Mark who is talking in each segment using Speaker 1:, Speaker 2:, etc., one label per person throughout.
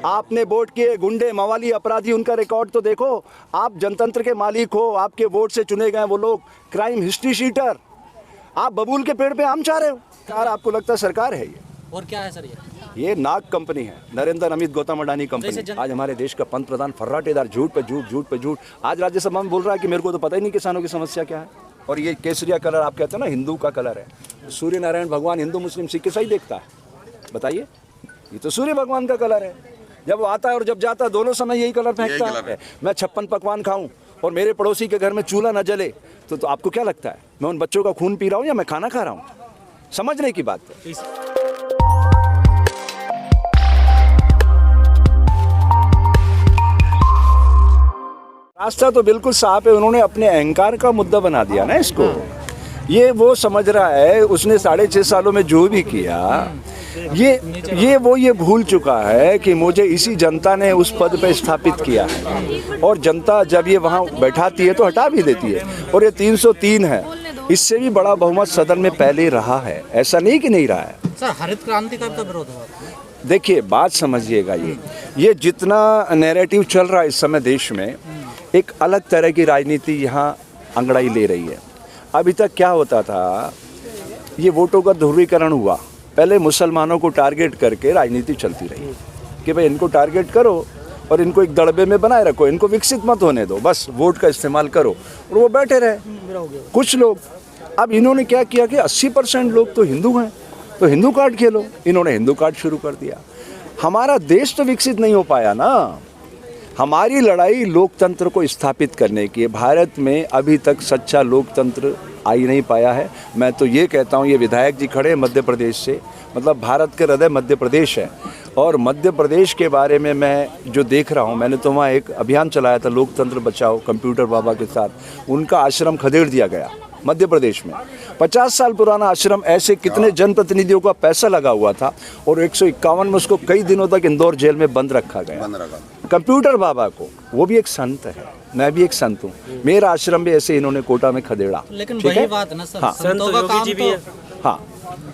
Speaker 1: आपने वोट किए गुंडे मवाली अपराधी, उनका रिकॉर्ड तो देखो। आप जनतंत्र के मालिक हो, आपके वोट से चुने गए वो लोग क्राइम हिस्ट्री शीटर। आप बबूल के पेड़ पे आम चाह रहे हो यार, आपको लगता है सरकार है ये?
Speaker 2: और क्या है सर
Speaker 1: ये नाग कंपनी है, नरेंद्र अमित गौतम अडानी कंपनी। आज हमारे देश का पंत प्रधान फर्राटेदार झूठ पे झूठ, झूठ पे झूठ, आज राज्यसभा में बोल रहा है कि मेरे को तो पता ही नहीं किसानों की समस्या क्या है। और ये केसरिया कलर आप कहते हैं ना हिंदू का कलर है। सूर्य नारायण भगवान हिंदू मुस्लिम सिख ईसाई देखता है? बताइए, ये तो सूर्य भगवान का कलर है। जब वो आता है और जब जाता है दोनों समय यही कलर फेंकता है। मैं 56 पकवान खाऊं और मेरे पड़ोसी के घर में चूल्हा न जले तो आपको क्या लगता है मैं उन बच्चों का खून पी रहा हूं या मैं खाना खा रहा हूं? समझने की बात है। रास्ता तो बिल्कुल साफ है, उन्होंने अपने अहंकार का मुद्दा बना दिया ना इसको। ये वो समझ रहा है उसने 6.5 सालों में जो भी किया, ये भूल चुका है कि मुझे इसी जनता ने उस पद पे स्थापित किया है। और जनता जब ये वहाँ बैठाती है तो हटा भी देती है। और ये 303 है, इससे भी बड़ा बहुमत सदन में पहले रहा है, ऐसा नहीं कि नहीं रहा है।
Speaker 2: सर हरित क्रांति का विरोध हुआ।
Speaker 1: देखिए बात समझिएगा, ये जितना नैरेटिव चल रहा है इस समय देश में, एक अलग तरह की राजनीति यहाँ अंगड़ाई ले रही है। अभी तक क्या होता था, ये वोटों का ध्रुवीकरण हुआ। पहले मुसलमानों को टारगेट करके राजनीति चलती रही कि भाई इनको टारगेट करो और इनको एक दड़बे में बनाए रखो, इनको विकसित मत होने दो, बस वोट का इस्तेमाल करो, और वो बैठे रहे कुछ लोग। अब इन्होंने क्या किया कि 80% लोग तो हिंदू हैं, तो हिंदू कार्ड खेलो। इन्होंने हिंदू कार्ड शुरू कर दिया। हमारा देश तो विकसित नहीं हो पाया ना। हमारी लड़ाई लोकतंत्र को स्थापित करने की है। भारत में अभी तक सच्चा लोकतंत्र आ ही नहीं पाया है। मैं तो ये कहता हूँ, ये विधायक जी खड़े हैं मध्य प्रदेश से, मतलब भारत के हृदय मध्य प्रदेश है। और मध्य प्रदेश के बारे में मैं जो देख रहा हूँ, मैंने तो वहाँ एक अभियान चलाया था, लोकतंत्र बचाओ, कंप्यूटर बाबा के साथ। उनका आश्रम खदेड़ दिया गया मध्य प्रदेश में। 50 साल पुराना आश्रम, ऐसे कितने जनप्रतिनिधियों का पैसा लगा हुआ था, और 151 में उसको कई दिनों तक इंदौर जेल में बंद रखा गया। कंप्यूटर बाबा को, वो भी एक संत है, मैं भी एक संत हूँ, मेरा आश्रम भी ऐसे इन्होंने कोटा में खदेड़ा।
Speaker 2: लेकिन वही बात है ना सर, संतों का काम तो
Speaker 1: हाँ,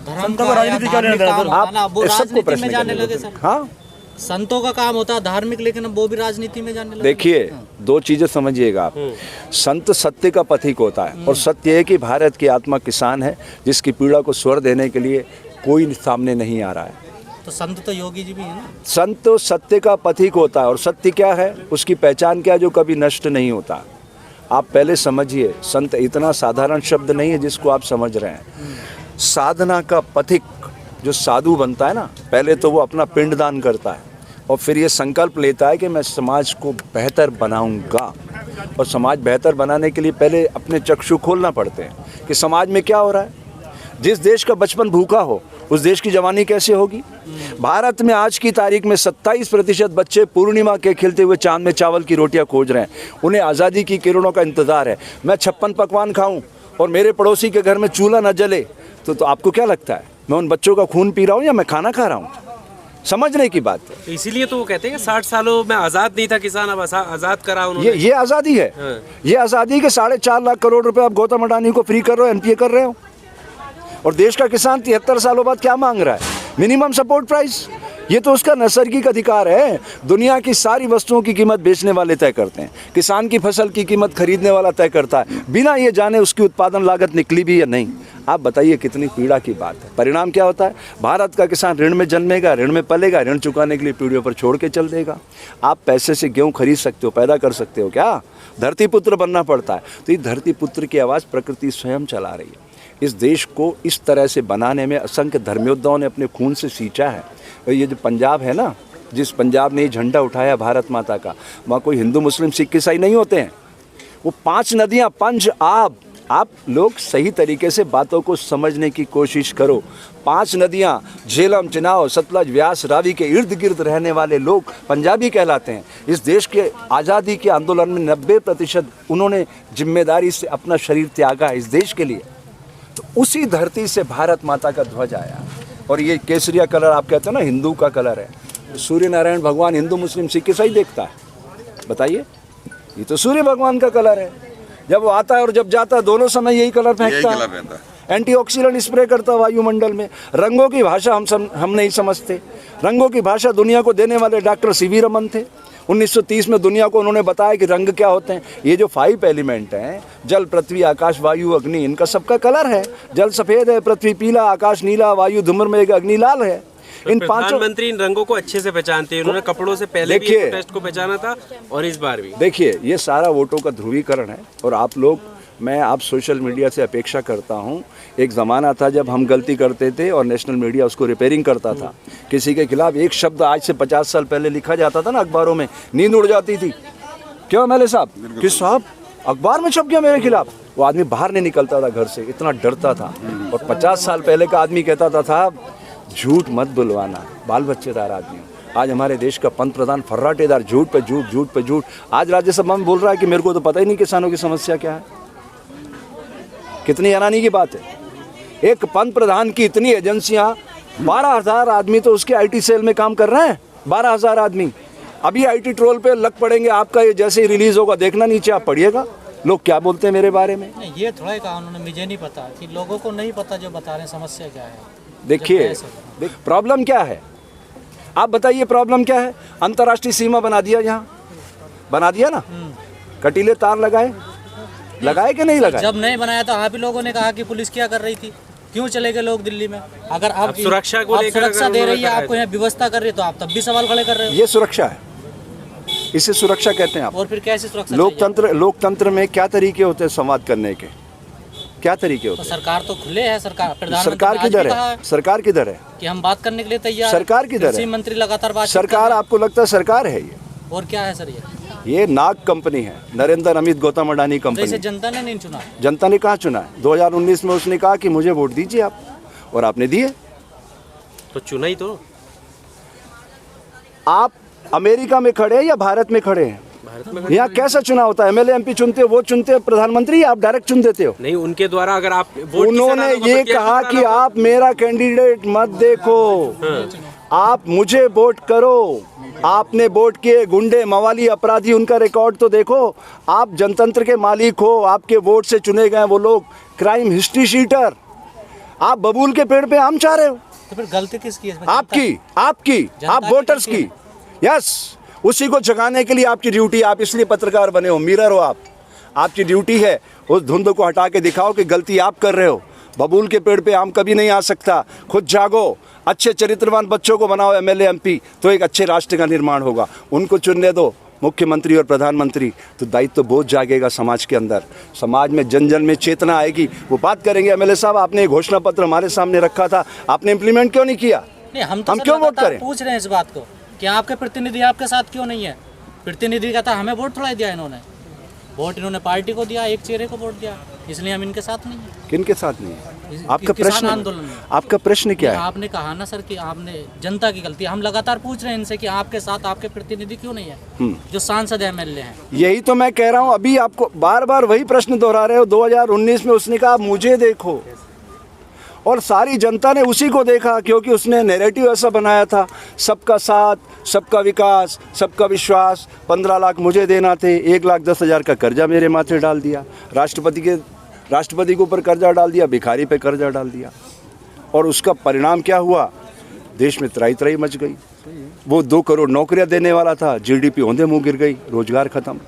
Speaker 2: संतों का राजनीति क्या लेना है?
Speaker 1: आप सबको प्रश्न
Speaker 2: जाने लगे सर।
Speaker 1: हाँ,
Speaker 2: संतों का काम होता है धार्मिक, लेकिन अब वो भी राजनीति में जाने लगे।
Speaker 1: देखिए दो चीजें समझिएगा आप। संत सत्य का पथिक होता है, और सत्य है कि भारत की आत्मा किसान है, जिसकी पीड़ा को स्वर देने के लिए कोई सामने नहीं आ रहा है।
Speaker 2: तो संत तो योगी जी भी है ना।
Speaker 1: संत तो सत्य का पथिक होता है, और सत्य क्या है, उसकी पहचान क्या है, जो कभी नष्ट नहीं होता। आप पहले समझिए, संत इतना साधारण शब्द नहीं है जिसको आप समझ रहे हैं। साधना का पथिक, जो साधु बनता है ना, पहले तो वो अपना पिंडदान करता है, और फिर ये संकल्प लेता है कि मैं समाज को बेहतर बनाऊंगा। और समाज बेहतर बनाने के लिए पहले अपने चक्षु खोलना पड़ते हैं कि समाज में क्या हो रहा है। जिस देश का बचपन भूखा हो, उस देश की जवानी कैसे होगी। भारत में आज की तारीख में 27% बच्चे पूर्णिमा के खिलते हुए चांद में चावल की रोटियां खोज रहे हैं। उन्हें आज़ादी की किरणों का इंतज़ार है। मैं 56 पकवान खाऊं और मेरे पड़ोसी के घर में चूल्हा न जले तो आपको क्या लगता है मैं उन बच्चों का खून पी रहा हूं या मैं खाना खा रहा हूं? समझने की बात है।
Speaker 3: इसीलिए तो वो कहते हैं कि 60 सालों में आज़ाद नहीं था किसान, अब आज़ाद करा उन्होंने।
Speaker 1: ये आज़ादी है। हाँ। ये आज़ादी के 4.5 लाख करोड़ रुपए आप गौतम अडानी को फ्री कर रहे हो, एनपीए कर रहे हो। और देश का किसान 73 सालों बाद क्या मांग रहा है? Minimum support price. ये तो उसका नैसर्गिक अधिकार है। दुनिया की सारी वस्तुओं की कीमत बेचने वाले तय करते हैं, किसान की फसल की कीमत खरीदने वाला तय करता है, बिना ये जाने उसकी उत्पादन लागत निकली भी या नहीं। आप बताइए कितनी पीड़ा की बात है। परिणाम क्या होता है? भारत का किसान ऋण में जन्मेगा, ऋण में पलेगा, ऋण चुकाने के लिए पीढ़ियों पर छोड़ के चल देगा। आप पैसे से गेहूँ खरीद सकते हो, पैदा कर सकते हो क्या? धरती पुत्र बनना पड़ता है। तो ये धरती पुत्र की आवाज़ प्रकृति स्वयं चला रही है। इस देश को इस तरह से बनाने में असंख्य धर्मयोद्धाओं ने अपने खून से सींचा है। ये जो पंजाब है ना, जिस पंजाब ने ये झंडा उठाया भारत माता का, वहाँ कोई हिंदू मुस्लिम सिख ईसाई नहीं होते हैं। वो 5 नदियाँ, पंज आब, आप लोग सही तरीके से बातों को समझने की कोशिश करो। 5 नदियाँ, झेलम, चिनाव, सतलज, व्यास, रावी के इर्द गिर्द रहने वाले लोग पंजाबी कहलाते हैं। इस देश के आज़ादी के आंदोलन में 90% उन्होंने जिम्मेदारी से अपना शरीर त्यागा है इस देश के लिए। तो उसी धरती से भारत माता का ध्वज आया। और ये केसरिया कलर आप कहते हैं ना हिंदू का कलर है। सूर्य नारायण भगवान हिंदू मुस्लिम सिख ईसाई देखता है? बताइए, ये तो सूर्य भगवान का कलर है। जब वो आता है और जब जाता है दोनों समय यही कलर फेंकता है। एंटीऑक्सीडेंट स्प्रे करता वायुमंडल में। रंगों की भाषा हम नहीं समझते। रंगों की भाषा दुनिया को देने वाले डॉक्टर सीवी रमन थे। 1930 में दुनिया को उन्होंने बताया कि रंग क्या होते हैं। ये जो 5 एलिमेंट हैं, जल, पृथ्वी, आकाश, वायु, अग्नि, इनका सबका कलर है। जल सफ़ेद है, पृथ्वी पीला, आकाश नीला, वायु धूम्र में, अग्नि लाल है। इन पांचों
Speaker 3: प्रधानमंत्री इन रंगों को अच्छे से पहचानते हैं। उन्होंने कपड़ों से पहले भी टेस्ट को पहचाना था और इस बार भी।
Speaker 1: देखिए, ये सारा वोटों का ध्रुवीकरण है। और आप लोग, मैं आप सोशल मीडिया से अपेक्षा करता हूँ, एक ज़माना था जब हम गलती करते थे और नेशनल मीडिया उसको रिपेयरिंग करता था। किसी के खिलाफ एक शब्द आज से 50 साल पहले लिखा जाता था ना अखबारों में, नींद उड़ जाती थी। क्यों एमएलए साहब? किस साहब अखबार में छप गया मेरे खिलाफ? वो आदमी बाहर नहीं निकलता था घर से, इतना डरता था। और 50 साल पहले का आदमी कहता था साहब झूठ मत बुलवाना, बाल बच्चेदार आदमी। आज हमारे देश का पंत प्रधान फर्राटेदार झूठ पे झूठ, झूठ पे झूठ। आज राज्यसभा में बोल रहा है कि मेरे को तो पता ही नहीं किसानों की समस्या क्या है। कितनी हैरानी की बात है। एक पंत प्रधान की इतनी एजेंसियां, 12,000 आदमी तो उसके आईटी सेल में काम कर रहे हैं। 12,000 आदमी अभी आईटी ट्रोल पे लग पड़ेंगे। आपका ये जैसे ही रिलीज होगा देखना, नीचे आप पढ़िएगा लोग क्या बोलते हैं मेरे बारे में।
Speaker 2: नहीं, ये थोड़ा ही कहा उन्होंने, मुझे नहीं पता कि लोगों को नहीं पता जो बता रहे हैं समस्या क्या है।
Speaker 1: देखिए, प्रॉब्लम क्या है आप बताइए, प्रॉब्लम क्या है? अंतर्राष्ट्रीय सीमा बना दिया, यहाँ बना दिया ना, कटीले तार लगाए कि नहीं लगाए?
Speaker 2: जब नहीं बनाया तो आप ही लोगों ने कहा कि पुलिस क्या कर रही थी, क्यों चले गए लोग दिल्ली में? अगर आप
Speaker 3: सुरक्षा को लेकर
Speaker 2: सुरक्षा दे रही है, आपको यहाँ व्यवस्था कर रही है, तो आप तब भी सवाल खड़े कर रहे हो।
Speaker 1: ये सुरक्षा है, इसे सुरक्षा कहते हैं आप।
Speaker 2: और फिर कैसे सुरक्षा?
Speaker 1: लोकतंत्र में क्या तरीके होते हैं संवाद करने के? क्या तरीके होते
Speaker 2: तो
Speaker 1: हैं?
Speaker 2: सरकार तो खुले है, सरकार
Speaker 1: सरकार किधर है? सरकार किधर है
Speaker 2: कि हम बात करने के लिए तैयार।
Speaker 1: सरकार किधर है?
Speaker 2: कृषि मंत्री लगातार बात।
Speaker 1: सरकार आपको लगता है सरकार है ये?
Speaker 2: और क्या है सर?
Speaker 1: ये नाग कंपनी है, नरेंद्र अमित गौतम अडानी कंपनी।
Speaker 2: जैसे जनता ने नहीं चुना।
Speaker 1: जनता ने कहाँ चुना है? 2019 में उसने कहा कि मुझे वोट दीजिए आप, और आपने दिए।
Speaker 3: तो चुना ही तो।
Speaker 1: आप अमेरिका में खड़े हैं या भारत में खड़े हैं?
Speaker 3: भारत में।
Speaker 1: यहाँ कैसा चुनाव होता है? एमएलए एमपी चुनते हो, वो चुनते हो प्रधानमंत्री, आप डायरेक्ट चुन देते हो?
Speaker 3: नहीं, उनके द्वारा अगर आप वोट
Speaker 1: उन्होंने ये कहा कि आप मेरा कैंडिडेट मत देखो, आप मुझे वोट करो। आपने वोट किए गुंडे, मवाली, अपराधी, उनका रिकॉर्ड तो देखो। आप जनतंत्र के मालिक हो, आपके वोट से चुने गए वो लोग क्राइम हिस्ट्री शीटर। आप बबूल के पेड़ पे आम चाह रहे हो।
Speaker 2: तो फिर गलती किसकी है?
Speaker 1: आपकी आप वोटर्स की। यस, उसी को जगाने के लिए आपकी ड्यूटी। आप इसलिए पत्रकार बने हो, मिरर हो आप। आपकी ड्यूटी है उस धुंध को हटा के दिखाओ कि गलती आप कर रहे हो। बबूल के पेड़ पे आम कभी नहीं आ सकता। खुद जागो, अच्छे चरित्रवान बच्चों को बनाओ एमएलए एमपी, तो एक अच्छे राष्ट्र का निर्माण होगा। उनको चुनने दो मुख्यमंत्री और प्रधानमंत्री, तो दायित्व बहुत जागेगा समाज के अंदर। समाज में जन जन में चेतना आएगी, वो बात करेंगे एमएलए साहब आपने घोषणा पत्र हमारे सामने रखा था, आपने इम्प्लीमेंट क्यों नहीं किया?
Speaker 2: नहीं, हम
Speaker 1: क्यों वोट करें?
Speaker 2: पूछ रहे हैं इस बात को कि आपके प्रतिनिधि आपके साथ क्यों नहीं है? प्रतिनिधि का था, हमें वोट थोड़ा दिया इन्होंने। वोट इन्होंने पार्टी को दिया, एक चेहरे को वोट दिया, इसलिए हम इनके साथ नहीं है।
Speaker 1: किनके साथ नहीं है? आपका प्रश्न,
Speaker 2: आंदोलन में
Speaker 1: आपका प्रश्न क्या है?
Speaker 2: आपने कहा ना सर कि आपने जनता की गलती। हम लगातार पूछ रहे हैं इनसे कि आपके साथ आपके प्रतिनिधि क्यों नहीं है, जो सांसद एमएलए हैं।
Speaker 1: यही तो मैं कह रहा हूँ, अभी आपको बार बार वही प्रश्न दोहरा रहे हो। 2019 में उसने कहा मुझे देखो, और सारी जनता ने उसी को देखा, क्योंकि उसने नैरेटिव ऐसा बनाया था, सबका साथ, सबका विकास, सबका विश्वास। 15 लाख मुझे देना थे, 1,10,000 का कर्जा मेरे माथे डाल दिया। राष्ट्रपति के ऊपर कर्जा डाल दिया, भिखारी पे कर्जा डाल दिया। और उसका परिणाम क्या हुआ? देश में त्राही त्राही मच गई। वो 2 करोड़ नौकरियां देने वाला था, जीडीपी औंधे मुंह गिर गई, रोजगार खत्म।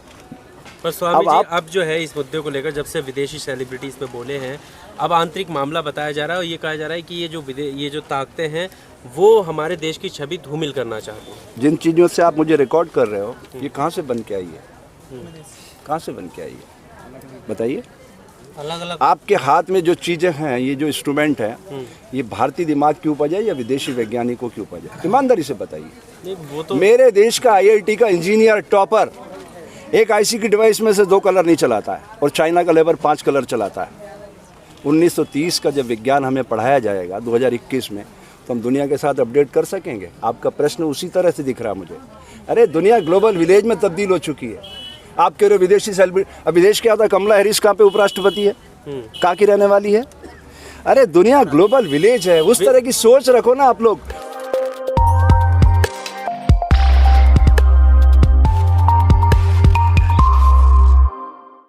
Speaker 3: पर स्वामी जी, अब जो है इस मुद्दे को लेकर जब से विदेशी सेलिब्रिटी इस पे बोले हैं, अब आंतरिक मामला बताया जा रहा है और ये कहा जा रहा है कि ये जो ताकतें हैं वो हमारे देश की छवि धूमिल करना चाहती हैं।
Speaker 1: जिन चीज़ों से आप मुझे रिकॉर्ड कर रहे हो, ये कहाँ से बन के आई है? कहाँ से बन के आई है बताइए?
Speaker 2: अलग अलग
Speaker 1: आपके हाथ में जो चीज़ें हैं, ये जो इंस्ट्रूमेंट है, ये भारतीय दिमाग की उपज है या विदेशी वैज्ञानिकों की उपज है? ईमानदारी से बताइए।
Speaker 3: नहीं, वो तो
Speaker 1: मेरे देश का IIT का इंजीनियर टॉपर एक IC की डिवाइस में से 2 कलर नहीं चलाता है, और चाइना का लेबर 5 कलर चलाता है। 1930 का जब विज्ञान हमें पढ़ाया जाएगा 2021 में, तो हम दुनिया के साथ अपडेट कर सकेंगे। आपका प्रश्न उसी तरह से दिख रहा है मुझे। अरे दुनिया ग्लोबल विलेज में तब्दील हो चुकी है। आप कह रहे हो विदेशी सेलिब्रिटी, अब विदेश क्या था? कमला हैरिस कहाँ पे उपराष्ट्रपति है? कहाँ की रहने वाली है? अरे दुनिया ग्लोबल विलेज है, उस तरह की सोच रखो ना आप लोग।